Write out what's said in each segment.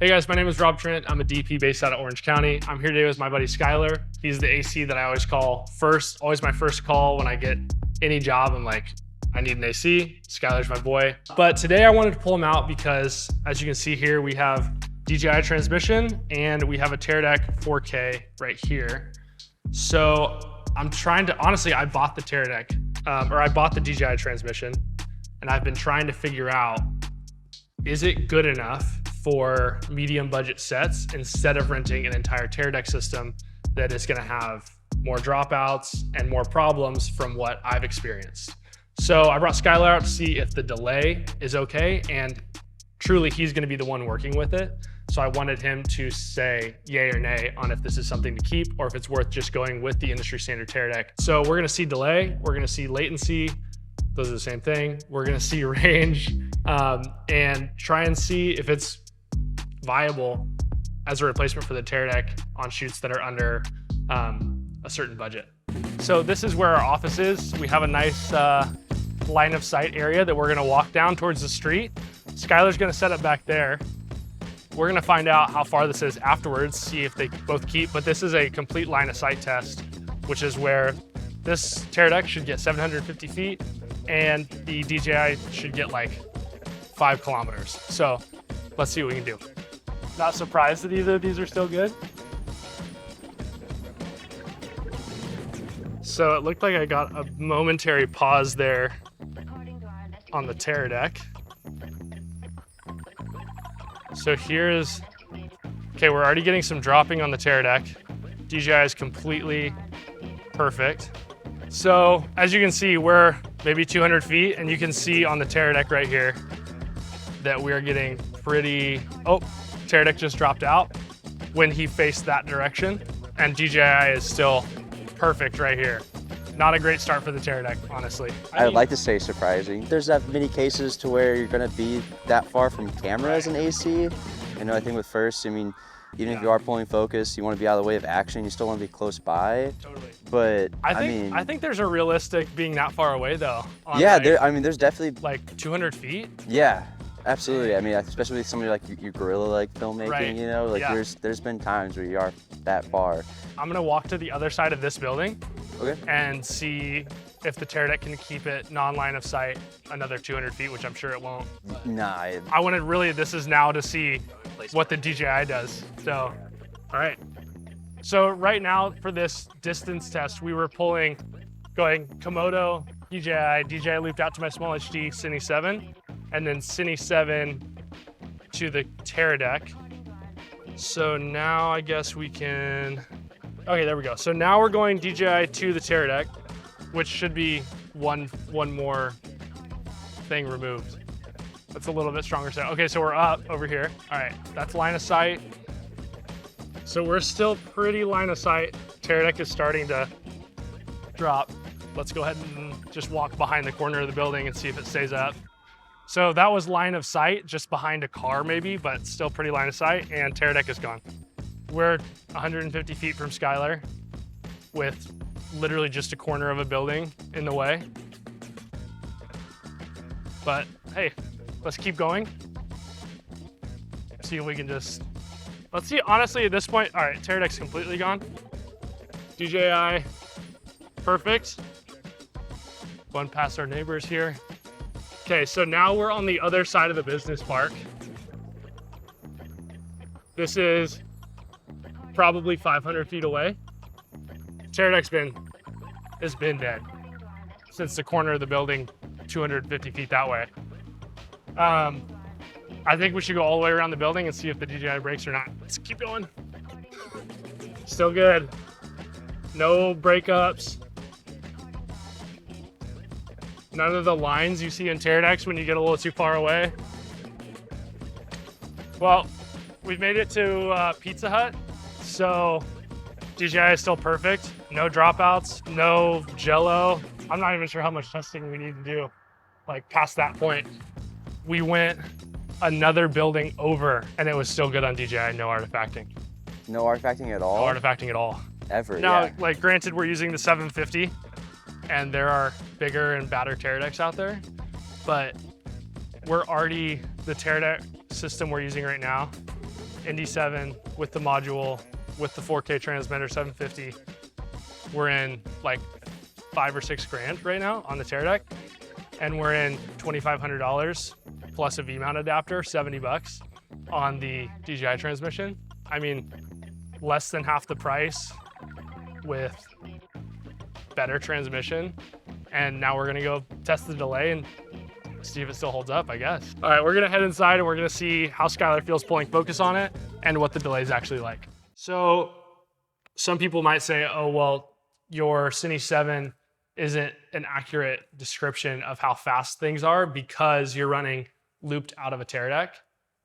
Hey guys, my name is Rob Trent. I'm a DP based out of Orange County. I'm here today with my buddy Skylar. He's the AC that I always call first, always my first call when I get any job. I'm like, I need an AC. Skylar's my boy. But today I wanted to pull him out because as you can see here, we have DJI transmission and we have a Teradek 4K right here. So I'm trying to, honestly, I bought the Teradek, or I bought the DJI transmission, and I've been trying to figure out, is it good enough for medium budget sets instead of renting an entire Teradek system that is gonna have more dropouts and more problems from what I've experienced. So I brought Skylar out to see if the delay is okay, and truly he's gonna be the one working with it. So I wanted him to say yay or nay on if this is something to keep or if it's worth just going with the industry standard Teradek. So we're gonna see delay, we're gonna see latency, those are the same thing. We're gonna see range and try and see if it's viable as a replacement for the Teradek on shoots that are under a certain budget. So this is where our office is. We have a nice line of sight area that we're gonna walk down towards the street. Skylar's gonna set up back there. We're gonna find out how far this is afterwards, see if they both keep, but this is a complete line of sight test, which is where this Teradek should get 750 feet and the DJI should get like 5 kilometers. So let's see what we can do. Not surprised that either of these are still good. So it looked like I got a momentary pause there on the Teradek. So here's, okay, we're already getting some dropping on the Teradek. DJI is completely perfect. So as you can see, we're maybe 200 feet and you can see on the Teradek right here that we're getting pretty, oh, Teradek just dropped out when he faced that direction, and DJI is still perfect right here. Not a great start for the Teradek, honestly. I would like to say surprising. There's that many cases to where you're gonna be that far from camera as an AC. You know, I think with first, I mean, even if you are pulling focus, you want to be out of the way of action, you still want to be close by. Totally. But I think there's a realistic being that far away though. Yeah, like, there's definitely like 200 feet. Yeah. Absolutely. I mean, especially with somebody like your guerrilla filmmaking, right. You know, like there's been times where you are that far. I'm gonna walk to the other side of this building, okay, and see if the Teradek can keep it non-line of sight another 200 feet, which I'm sure it won't. Nah. I wanted really, this is now to see what the DJI does. So, all right. So right now for this distance test, we were going Komodo, DJI looped out to my small HD Cine 7, and then Cine 7 to the Teradek. So now I guess we can, okay, there we go. So now we're going DJI to the Teradek, which should be one more thing removed. That's a little bit stronger sound. Okay, so we're up over here. All right, that's line of sight. So we're still pretty line of sight. Teradek is starting to drop. Let's go ahead and just walk behind the corner of the building and see if it stays up. So that was line of sight, just behind a car maybe, but still pretty line of sight, and Teradek is gone. We're 150 feet from Skylar with literally just a corner of a building in the way. But hey, let's keep going. See if we can just, let's see, honestly at this point, all right, Teradek's completely gone. DJI, perfect. Going past our neighbors here. Okay, so now we're on the other side of the business park. This is probably 500 feet away. Teradek's been dead since the corner of the building, 250 feet that way. I think we should go all the way around the building and see if the DJI breaks or not. Let's keep going. Still good. No breakups. None of the lines you see in Teradeks when you get a little too far away. Well, we've made it to Pizza Hut, so DJI is still perfect. No dropouts, no jello. I'm not even sure how much testing we need to do, like past that point. We went another building over and it was still good on DJI, no artifacting. No artifacting at all? No artifacting at all. Ever, now, yeah. Like granted, we're using the 750 and there are bigger and badder Teradeks out there, but we're already, the Teradek system we're using right now Indy 7 with the module, with the 4K transmitter, 750. We're in like 5 or 6 grand right now on the Teradek, and we're in $2,500 plus a V-mount adapter, 70 bucks on the DJI transmission. I mean, less than half the price with better transmission. And now we're gonna go test the delay and see if it still holds up, I guess. All right, we're gonna head inside and we're gonna see how Skylar feels pulling focus on it and what the delay is actually like. So some people might say, oh, well, your Cine 7 isn't an accurate description of how fast things are because you're running looped out of a Teradek.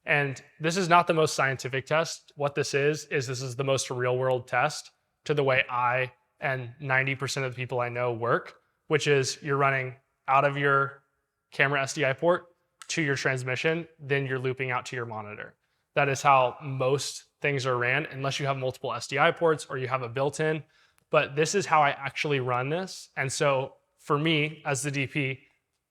And this is not the most scientific test. What this is this is the most real world test to the way I and 90% of the people I know work, which is you're running out of your camera SDI port to your transmission, then you're looping out to your monitor. That is how most things are ran, unless you have multiple SDI ports or you have a built-in. But this is how I actually run this. And so for me as the DP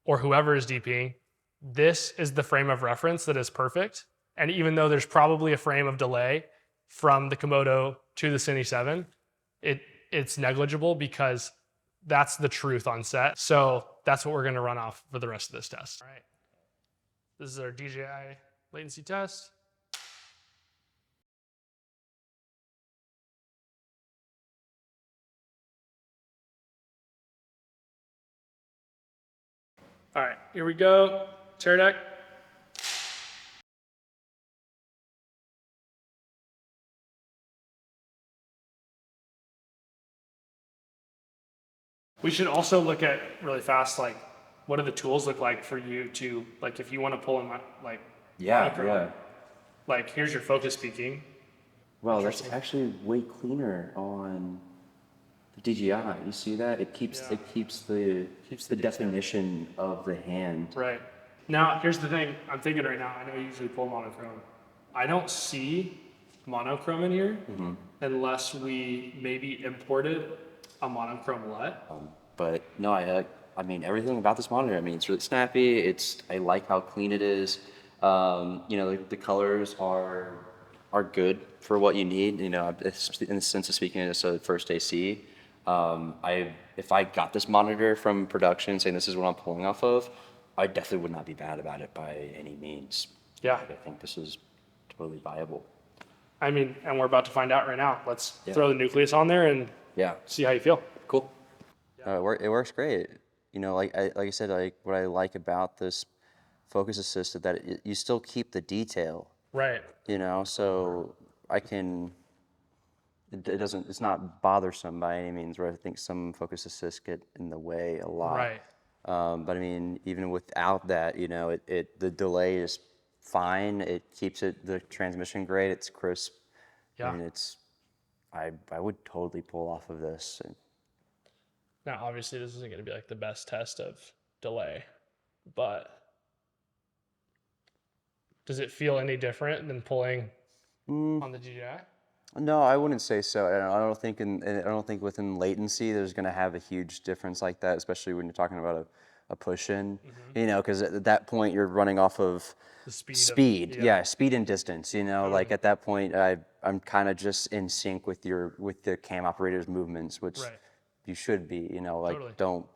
or whoever is DPing, this is the frame of reference that is perfect. And even though there's probably a frame of delay from the Komodo to the Cine 7, it's negligible because that's the truth on set. So that's what we're gonna run off for the rest of this test. All right, this is our DJI latency test. All right, here we go, Teradek. We should also look at really fast, like, what do the tools look like for you to, like, if you want to pull in, like, Yeah. like, here's your focus peaking. Well, that's actually way cleaner on the DJI. You see that? It keeps the definition of the hand. Right. Now, here's the thing I'm thinking right now. I know you usually pull monochrome. I don't see monochrome in here unless we maybe imported a monochrome LUT. But no, I mean everything about this monitor. I mean, it's really snappy. I like how clean it is. You know, the colors are good for what you need. You know, in the sense of speaking, it's a first AC. If I got this monitor from production saying this is what I'm pulling off of, I definitely would not be bad about it by any means. Yeah. I think this is totally viable. I mean, and we're about to find out right now. Let's throw the nucleus on there and see how you feel. Cool. It works great. You know, like I said, like what I like about this focus assist is that you still keep the detail. Right. You know, so it's not bothersome by any means, where I think some focus assists get in the way a lot. Right. But I mean, even without that, you know, the delay is fine. It keeps the transmission great. It's crisp. Yeah. I mean, I would totally pull off of this. Now, obviously, this isn't going to be like the best test of delay, but does it feel any different than pulling on the DJI? No, I wouldn't say so. I don't think within latency there's going to have a huge difference like that, especially when you're talking about a push-in. You know, because at that point you're running off of The speed. speed and distance. You know, like at that point I'm kind of just in sync with the cam operator's movements, which you should be. You know, like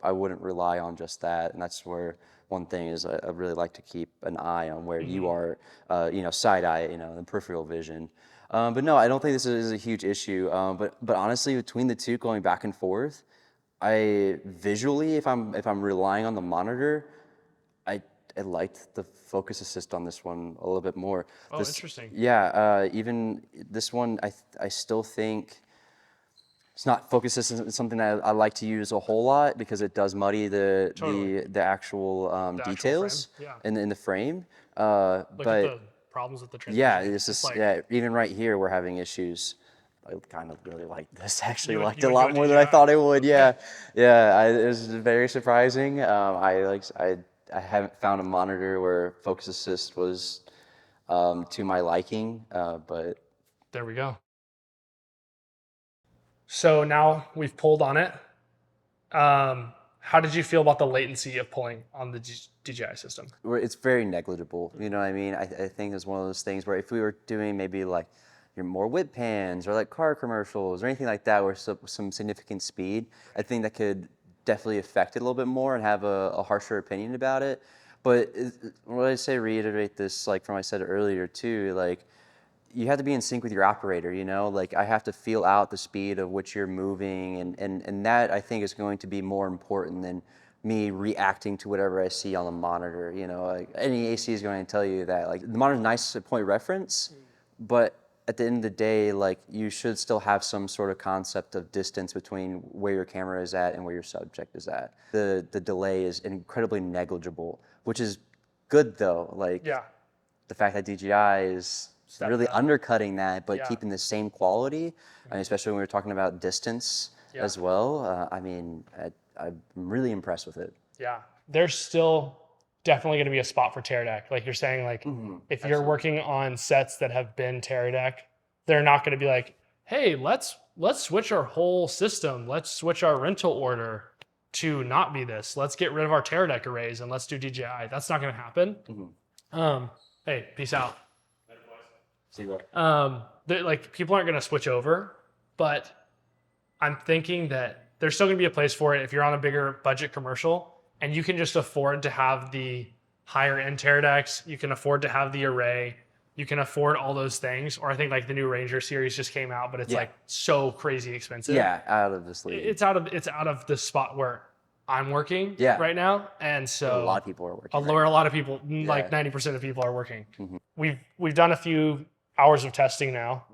I wouldn't rely on just that, and that's where one thing is I really like to keep an eye on where you are. You know, side eye. You know, and peripheral vision. But no, I don't think this is a huge issue. But honestly, between the two going back and forth, I visually, if I'm relying on the monitor, I liked the focus assist on this one a little bit more. Oh, interesting. Yeah, even this one, I still think it's not focus assist. It's something that I like to use a whole lot because it does muddy the actual details in the frame. Look at the problems with the transmission. Yeah, it's just even right here we're having issues. I kind of really liked this. Actually, liked it a lot more than I thought I would. Yeah, it was very surprising. I haven't found a monitor where focus assist was to my liking, but there we go. So now we've pulled on it. How did you feel about the latency of pulling on the DJI system? It's very negligible. You know what I mean? I think it's one of those things where if we were doing maybe like your more whip pans or like car commercials or anything like that, where some significant speed, I think that could definitely affect it a little bit more and have a harsher opinion about it. But what I say, reiterate this, like from what I said earlier too, like you have to be in sync with your operator, you know? Like I have to feel out the speed of which you're moving, and that I think is going to be more important than me reacting to whatever I see on the monitor. You know, like any AC is going to tell you that like the monitor's nice at point reference, but at the end of the day, like you should still have some sort of concept of distance between where your camera is at and where your subject is at. The delay is incredibly negligible, which is good though. Like the fact that DJI is really undercutting that, but keeping the same quality, and especially when we're talking about distance as well. I mean, I'm really impressed with it. Yeah, there's still definitely going to be a spot for Teradek. Like you're saying, like if you're working on sets that have been Teradek, they're not going to be like, hey, let's switch our whole system. Let's switch our rental order to not be this. Let's get rid of our Teradek arrays and let's do DJI. That's not going to happen. Hey, peace out. Like people aren't going to switch over, but I'm thinking that there's still going to be a place for it if you're on a bigger budget commercial and you can just afford to have the higher end Teradeks. You can afford to have the array. You can afford all those things. Or I think like the new Ranger series just came out, but it's like so crazy expensive. Yeah, out of this league. It's out of the spot where I'm working right now, and so a lot of people are working. A lot of people, like 90% of people, are working. We've done a few hours of testing now.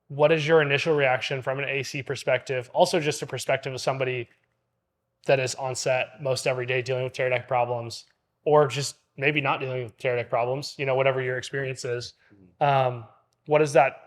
What is your initial reaction from an AC perspective? Also, just a perspective of somebody that is on set most every day dealing with Teradek problems, or just maybe not dealing with Teradek problems. You know, whatever your experience is. What does that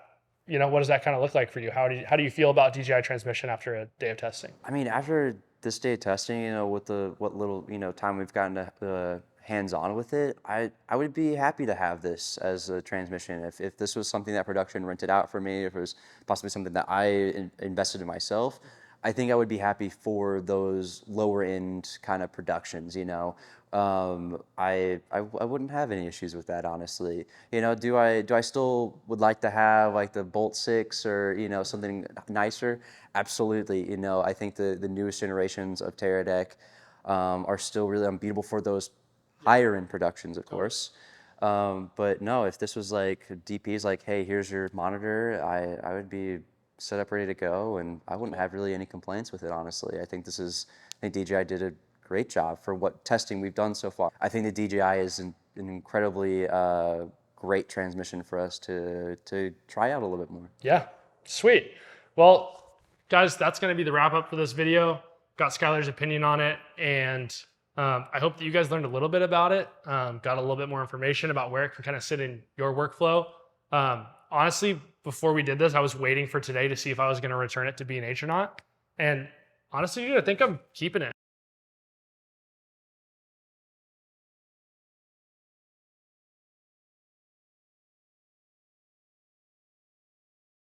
kind of look like for you? How do you feel about DJI transmission after a day of testing? I mean, after this day of testing, you know, with what little time we've gotten to hands-on with it, I would be happy to have this as a transmission. If this was something that production rented out for me, if it was possibly something that I invested in myself, I think I would be happy for those lower end kind of productions, you know. I wouldn't have any issues with that, honestly. You know, do I still would like to have like the Bolt 6 or, you know, something nicer? Absolutely. You know, I think the newest generations of Teradek are still really unbeatable for those higher end productions, of course. But no, if this was like DP's like, hey, here's your monitor, I would be set up ready to go, and I wouldn't have really any complaints with it, honestly. I think DJI did a great job for what testing we've done so far. I think the DJI is an incredibly great transmission for us to try out a little bit more. Yeah, sweet. Well, guys, that's going to be the wrap up for this video. Got Skylar's opinion on it, and I hope that you guys learned a little bit about it, got a little bit more information about where it can kind of sit in your workflow. Honestly, before we did this, I was waiting for today to see if I was going to return it to B&H or not. And honestly, I think I'm keeping it.